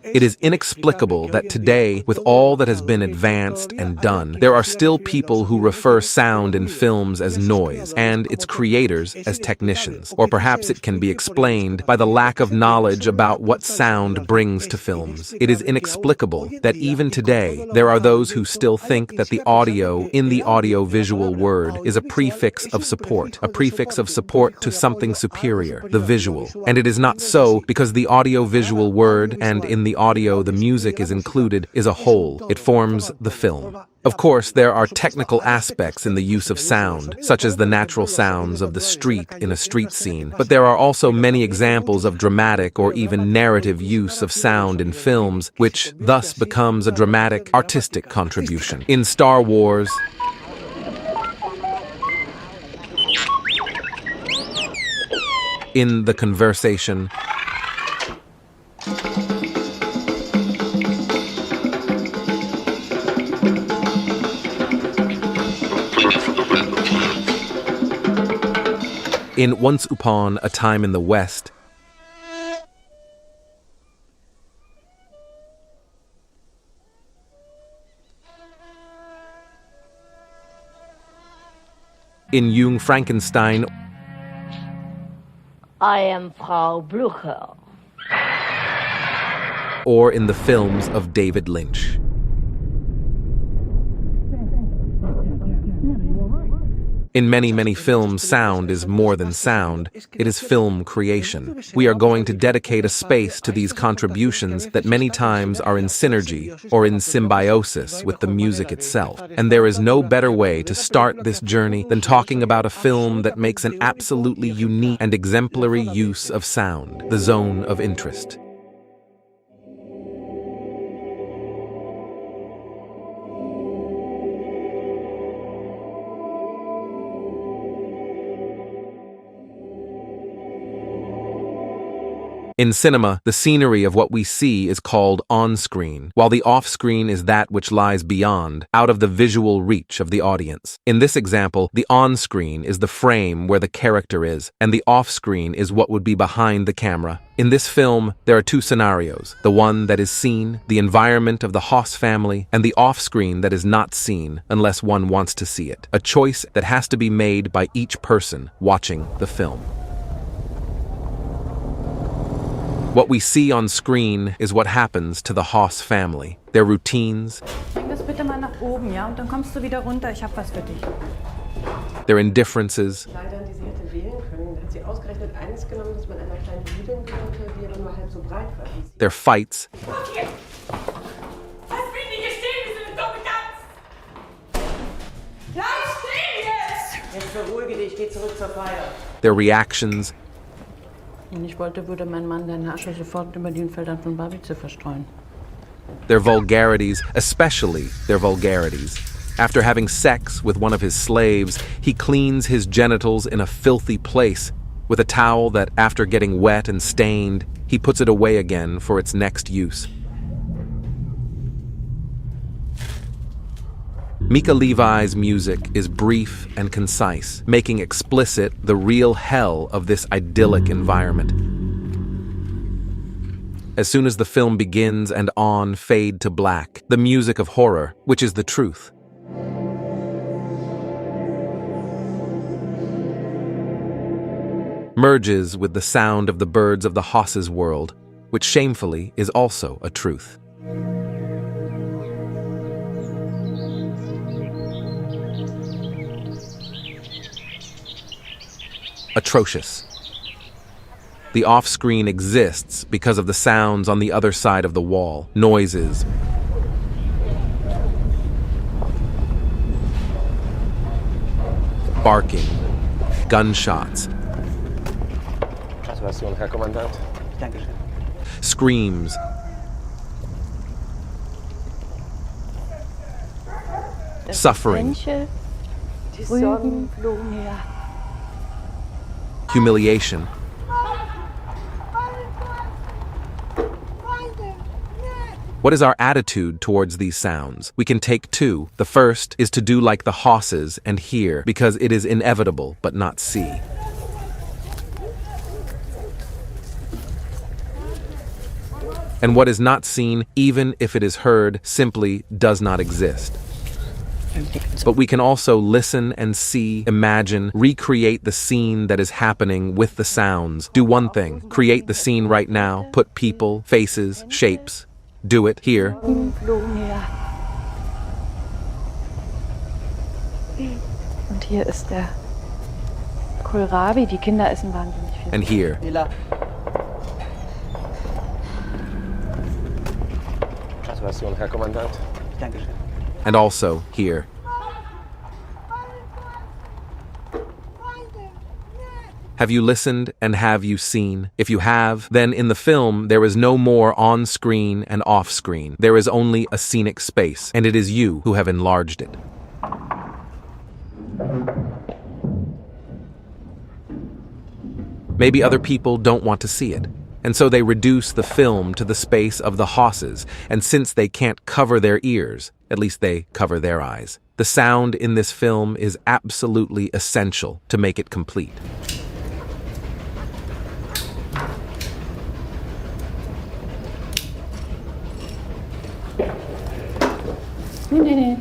It is inexplicable that today, with all that has been advanced and done, there are still people who refer sound in films as noise and its creators as technicians. Or perhaps it can be explained by the lack of knowledge about what sound brings to films. It is inexplicable that even today, there are those who still think that the audio in the audio-visual word is a prefix of support to something superior, the visual. And it is not so, because the audio-visual word and in the audio the music is included is a whole. It forms the film. Of course, there are technical aspects in the use of sound, such as the natural sounds of the street in a street scene, but there are also many examples of dramatic or even narrative use of sound in films, which thus becomes a dramatic, artistic contribution. In Star Wars, in The Conversation, in Once Upon a Time in the West, in Jung Frankenstein, I am Frau Blücher. Or in the films of David Lynch. In many, many films, sound is more than sound. It is film creation. We are going to dedicate a space to these contributions that many times are in synergy or in symbiosis with the music itself. And there is no better way to start this journey than talking about a film that makes an absolutely unique and exemplary use of sound, The Zone of Interest. In cinema, the scenery of what we see is called on-screen, while the off-screen is that which lies beyond, out of the visual reach of the audience. In this example, the on-screen is the frame where the character is, and the off-screen is what would be behind the camera. In this film, there are two scenarios: the one that is seen, the environment of the Haas family, and the off-screen that is not seen unless one wants to see it. A choice that has to be made by each person watching the film. What we see on screen is what happens to the Haas family, their routines, Bring das bitte mal nach oben, ja? Und dann kommst du wieder runter. Ich hab was für dich. their indifferences, Kleidern, die sie hätte wählen können, hat sie ausgerechnet eines genommen, das man einer kleinen Jüdin gehörte, die aber nur halb so breit war wie sie. their fights, Okay. Was will die hier stehen? Wir sind eine dumme Gans. Bleib stehen jetzt! Jetzt beruhige dich, geh zurück zur Feier. their reactions, Wenn ich wollte, würde mein Mann deine Asche sofort über den Feldern von Babice verstreuen. their vulgarities, especially their vulgarities. After having sex with one of his slaves, he cleans his genitals in a filthy place with a towel that, after getting wet and stained, he puts it away again for its next use. Mika Levi's music is brief and concise, making explicit the real hell of this idyllic environment. As soon as the film begins and on fade to black, the music of horror, which is the truth, merges with the sound of the birds of the Haas's world, which shamefully is also a truth. Atrocious. The off-screen exists because of the sounds on the other side of the wall, noises, barking, gunshots, Gratulation, Herr Kommandant. Dankeschön. screams, suffering, Die Sonnenblume, ja. humiliation. What is our attitude towards these sounds? We can take two. The first is to do like the Haas's and hear, because it is inevitable, but not see. And what is not seen, even if it is heard, simply does not exist. But we can also listen and see, imagine, recreate the scene that is happening with the sounds. Do one thing, create the scene right now, put people, faces, shapes. Do it here. Und hier ist der Kohlrabi. Die Kinder essen wahnsinnig viel. And here. Gratulation, Herr Kommandant. Dankeschön. And also here. Have you listened and have you seen? If you have, then in the film there is no more on-screen and off-screen. There is only a scenic space, and it is you who have enlarged it. Maybe other people don't want to see it, and so they reduce the film to the space of the hosses, and since they can't cover their ears, at least they cover their eyes. The sound in this film is absolutely essential to make it complete. Nee.